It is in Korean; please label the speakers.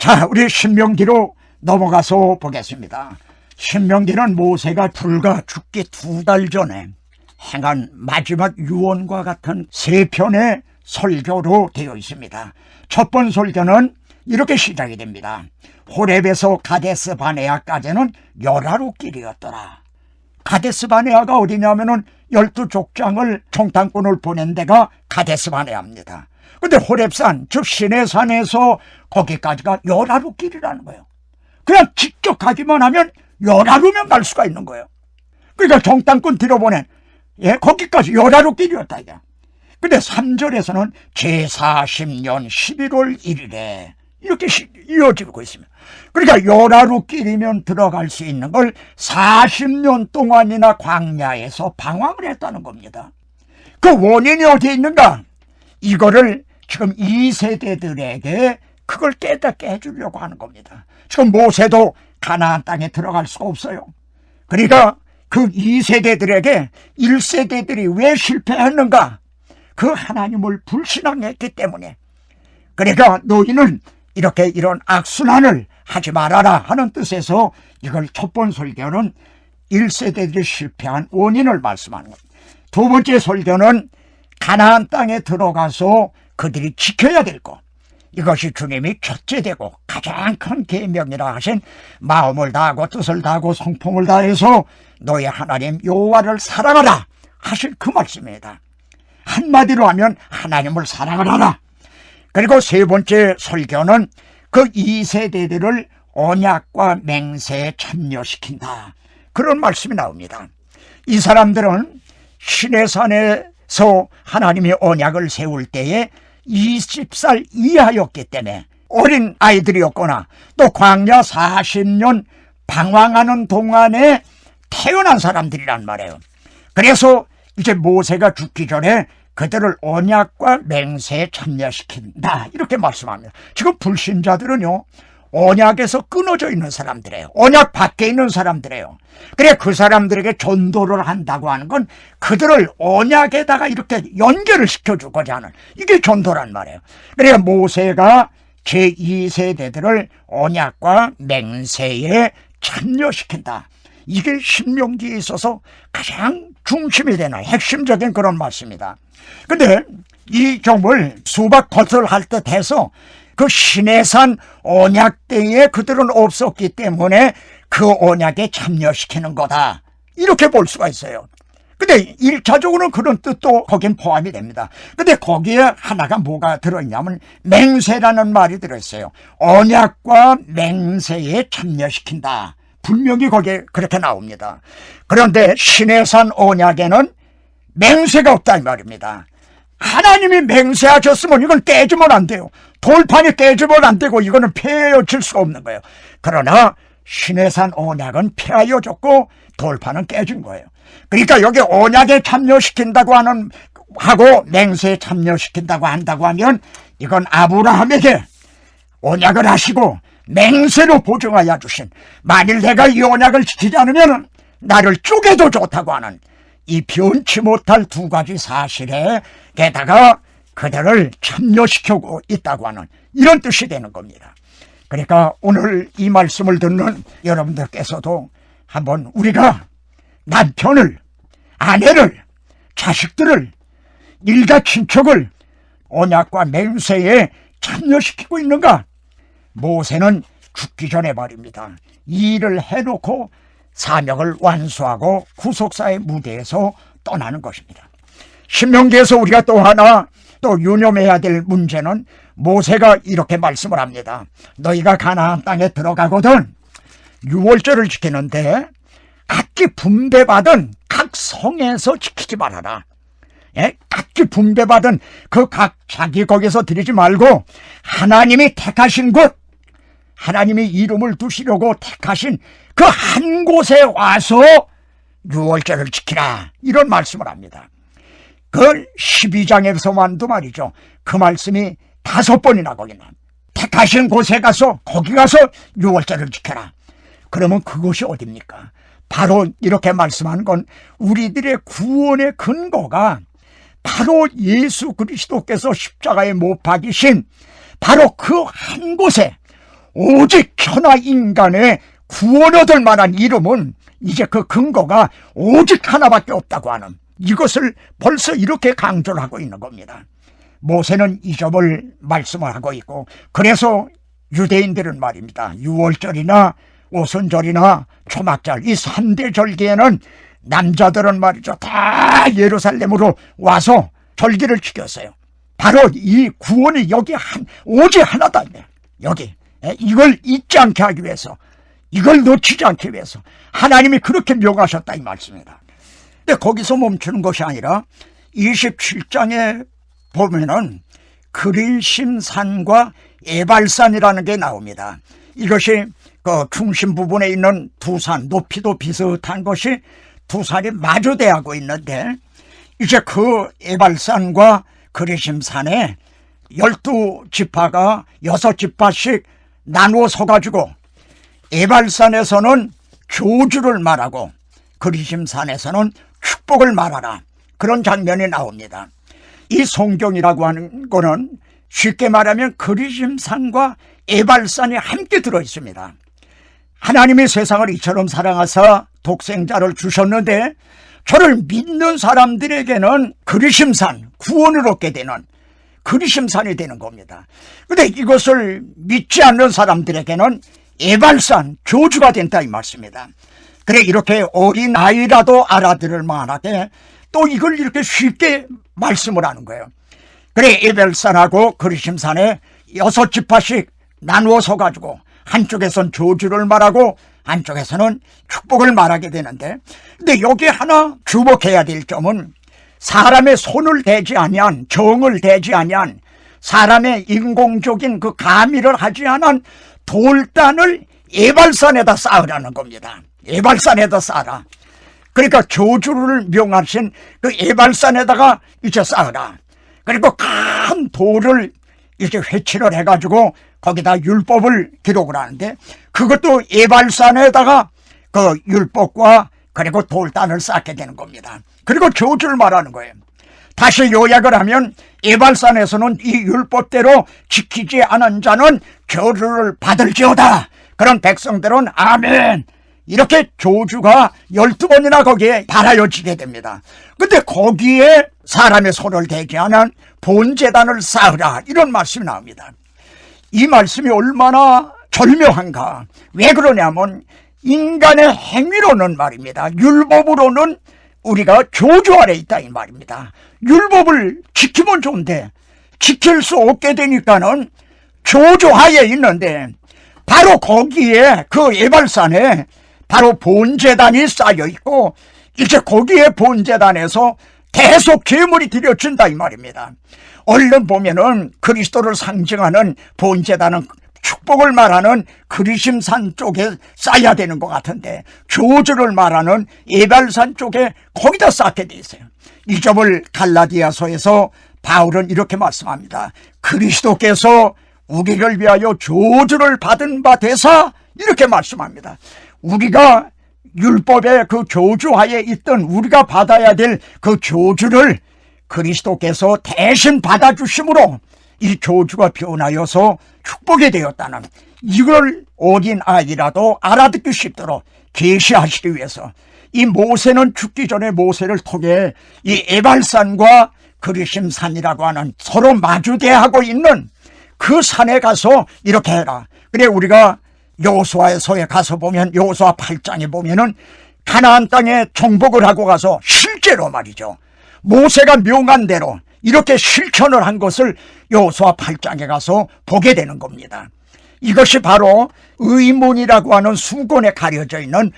Speaker 1: 자, 우리 신명기로 넘어가서 보겠습니다. 신명기는 모세가 불과 죽기 2달 전에 행한 마지막 유언과 같은 3편의 설교로 되어 있습니다. 첫 번 설교는 이렇게 시작이 됩니다. 호렙에서 가데스 바네아까지는 열하루 길이었더라. 가데스 바네아가 어디냐면은 12족장을 총탄꾼을 보낸 데가 가데스 바네아입니다. 근데 호렙산, 즉 시내산에서 거기까지가 열하루 길이라는 거예요. 그냥 직접 가기만 하면 열하루면 갈 수가 있는 거예요. 그러니까 총탄꾼 들어보낸 거기까지 열하루 길이었다 이게. 근데 3절에서는 제40년 11월 1일에 이렇게 이어지고 있습니다. 그러니까 열하루 길이면 들어갈 수 있는 걸 40년 동안이나 광야에서 방황을 했다는 겁니다. 그 원인이 어디에 있는가? 이거를 지금 2세대들에게 그걸 깨닫게 해주려고 하는 겁니다. 지금 모세도 가나안 땅에 들어갈 수가 없어요. 그러니까 그 2세대들에게 1세대들이 왜 실패했는가? 그 하나님을 불신앙했기 때문에. 그러니까 너희는 이렇게 이런 악순환을 하지 말아라 하는 뜻에서 이걸 첫 번 설교는 1세대들이 실패한 원인을 말씀하는 겁니다. 두 번째 설교는 가나안 땅에 들어가서 그들이 지켜야 될 것, 이것이 주님이 첫째 되고 가장 큰 계명이라 하신 마음을 다하고 뜻을 다하고 성품을 다해서 너희 하나님 여호와를 사랑하라 하실 그 말씀입니다. 한마디로 하면 하나님을 사랑을 하라. 그리고 세 번째 설교는 그 2세대들을 언약과 맹세에 참여시킨다, 그런 말씀이 나옵니다. 이 사람들은 시내산에서 하나님이 언약을 세울 때에 20살 이하였기 때문에 어린 아이들이었거나 또 광야 40년 방황하는 동안에 태어난 사람들이란 말이에요. 그래서 이제 모세가 죽기 전에 그들을 언약과 맹세에 참여시킨다 이렇게 말씀합니다. 지금 불신자들은요, 언약에서 끊어져 있는 사람들이에요. 언약 밖에 있는 사람들이에요. 그래 그 사람들에게 전도를 한다고 하는 건 그들을 언약에다가 이렇게 연결을 시켜주고자 하는, 이게 전도란 말이에요. 그래 모세가 제2세대들을 언약과 맹세에 참여시킨다, 이게 신명기에 있어서 가장 중심이 되는 핵심적인 그런 말씀이다. 근데 이 점을 수박 거절할 듯 해서 그 시내산 언약 때에 그들은 없었기 때문에 그 언약에 참여시키는 거다, 이렇게 볼 수가 있어요. 근데 1차적으로는 그런 뜻도 거긴 포함이 됩니다. 근데 거기에 하나가 뭐가 들어있냐면 맹세라는 말이 들어있어요. 언약과 맹세에 참여시킨다, 분명히 거기에 그렇게 나옵니다. 그런데 시내산 언약에는 맹세가 없다 이 말입니다. 하나님이 맹세하셨으면 이건 깨지면 안 돼요. 돌판이 깨지면 안 되고 이거는 폐하여질 수가 없는 거예요. 그러나 시내산 언약은 폐하여졌고 돌판은 깨진 거예요. 그러니까 여기 언약에 참여시킨다고 하고 맹세에 참여시킨다고 한다고 하면 이건 아브라함에게 언약을 하시고 맹세로 보증하여 주신, 만일 내가 이 언약을 지키지 않으면 나를 쪼개도 좋다고 하는 이 변치 못할 두 가지 사실에 게다가 그들을 참여시키고 있다고 하는 이런 뜻이 되는 겁니다. 그러니까 오늘 이 말씀을 듣는 여러분들께서도 한번 우리가 남편을, 아내를, 자식들을, 일가 친척을 언약과 맹세에 참여시키고 있는가? 모세는 죽기 전에 말입니다, 이 일을 해놓고 사명을 완수하고 구속사의 무대에서 떠나는 것입니다. 신명기에서 우리가 또 하나 또 유념해야 될 문제는 모세가 이렇게 말씀을 합니다. 너희가 가나안 땅에 들어가거든 유월절을 지키는데 각기 분배받은 각 성에서 지키지 말아라. 각기 분배받은 그 각 자기 거기서 드리지 말고 하나님이 택하신 곳, 하나님이 이름을 두시려고 택하신 그 한 곳에 와서 유월절을 지키라, 이런 말씀을 합니다. 그 12장에서만도 말이죠, 그 말씀이 5번이나 거기 나옵니다. 택하신 곳에 가서 거기 가서 유월절을 지켜라. 그러면 그곳이 어딥니까? 바로 이렇게 말씀하는 건 우리들의 구원의 근거가 바로 예수 그리스도께서 십자가에 못 박이신 바로 그 한 곳에 오직 천하 인간의 구원 얻을 만한 이름은 이제 그 근거가 오직 하나밖에 없다고 하는, 이것을 벌써 이렇게 강조를 하고 있는 겁니다. 모세는 이 점을 말씀을 하고 있고, 그래서 유대인들은 말입니다, 유월절이나 오순절이나 초막절, 이 3대 절기에는 남자들은 말이죠, 다 예루살렘으로 와서 절기를 지켰어요. 바로 이 구원이 여기 오직 하나다. 여기 이걸 잊지 않게 하기 위해서, 이걸 놓치지 않기 위해서 하나님이 그렇게 명하셨다 이 말씀입니다. 근데 거기서 멈추는 것이 아니라 27장에 보면은 그리심산과 에발산이라는 게 나옵니다. 이것이 그 중심 부분에 있는 두 산, 높이도 비슷한 것이 두 산이 마주대하고 있는데, 이제 그 에발산과 그리심산에 12지파가 6지파씩 나누어 서가지고 에발산에서는 저주를 말하고 그리심산에서는 축복을 말하라, 그런 장면이 나옵니다. 이 성경이라고 하는 거는 쉽게 말하면 그리심산과 에발산이 함께 들어있습니다. 하나님이 세상을 이처럼 사랑하사 독생자를 주셨는데, 저를 믿는 사람들에게는 그리심산, 구원을 얻게 되는 그리심산이 되는 겁니다. 그런데 이것을 믿지 않는 사람들에게는 에발산, 저주가 된다 이 말씀입니다. 그래, 이렇게 어린 아이라도 알아들을 만하게 또 이걸 이렇게 쉽게 말씀을 하는 거예요. 그래, 에발산하고 그리심산에 6지파씩 나누어서 가지고 한쪽에선 저주를 말하고 한쪽에서는 축복을 말하게 되는데, 근데 여기 하나 주목해야 될 점은 사람의 손을 대지 아니한, 정을 대지 아니한, 사람의 인공적인 그 가미를 하지 않은 돌단을 에발산에다 쌓으라는 겁니다. 에발산에다 쌓아라. 그러니까 저주를 명하신 그 에발산에다가 이제 쌓으라. 그리고 큰 돌을 이렇게 회치를 해가지고 거기다 율법을 기록을 하는데, 그것도 에발산에다가 그 율법과 그리고 돌단을 쌓게 되는 겁니다. 그리고 저주를 말하는 거예요. 다시 요약을 하면 에발산에서는 이 율법대로 지키지 않은 자는 저주를 받을지어다. 그런 백성들은 아멘, 이렇게 저주가 12번이나 거기에 달아여지게 됩니다. 근데 거기에 사람의 손을 대지 않은 본제단을 쌓으라, 이런 말씀이 나옵니다. 이 말씀이 얼마나 절묘한가. 왜 그러냐면 인간의 행위로는 말입니다, 율법으로는 우리가 저주 아래 있다 이 말입니다. 율법을 지키면 좋은데 지킬 수 없게 되니까는 저주하에 있는데, 바로 거기에 그 에발산에 바로 본제단이 쌓여 있고, 이제 거기에 본제단에서 계속 제물이 드려진다 이 말입니다. 얼른 보면은 그리스도를 상징하는 본제단은 축복을 말하는 그리심산 쪽에 쌓아야 되는 것 같은데, 저주를 말하는 에발산 쪽에 거기다 쌓게 돼 있어요. 이 점을 갈라디아서에서 바울은 이렇게 말씀합니다. 그리스도께서 우리를 위하여 저주를 받은 바 되사, 이렇게 말씀합니다. 우리가 율법의 그 저주하에 있던 우리가 받아야 될 그 저주를 그리스도께서 대신 받아주심으로 이 저주가 변하여서 축복이 되었다는, 이걸 어린 아이라도 알아듣기 쉽도록 계시하시기 위해서 이 모세는 죽기 전에 모세를 통해 이 에발산과 그리심산이라고 하는 서로 마주대하고 있는 그 산에 가서 이렇게 해라. 그래, 우리가 여호수아서에 가서 보면, 여호수아 8장에 보면은 가나안 땅에 정복을 하고 가서 실제로 말이죠, 모세가 명한 대로 이렇게 실천을 한 것을 여호수아 8장에 가서 보게 되는 겁니다. 이것이 바로 의문이라고 하는 수건에 가려져 있는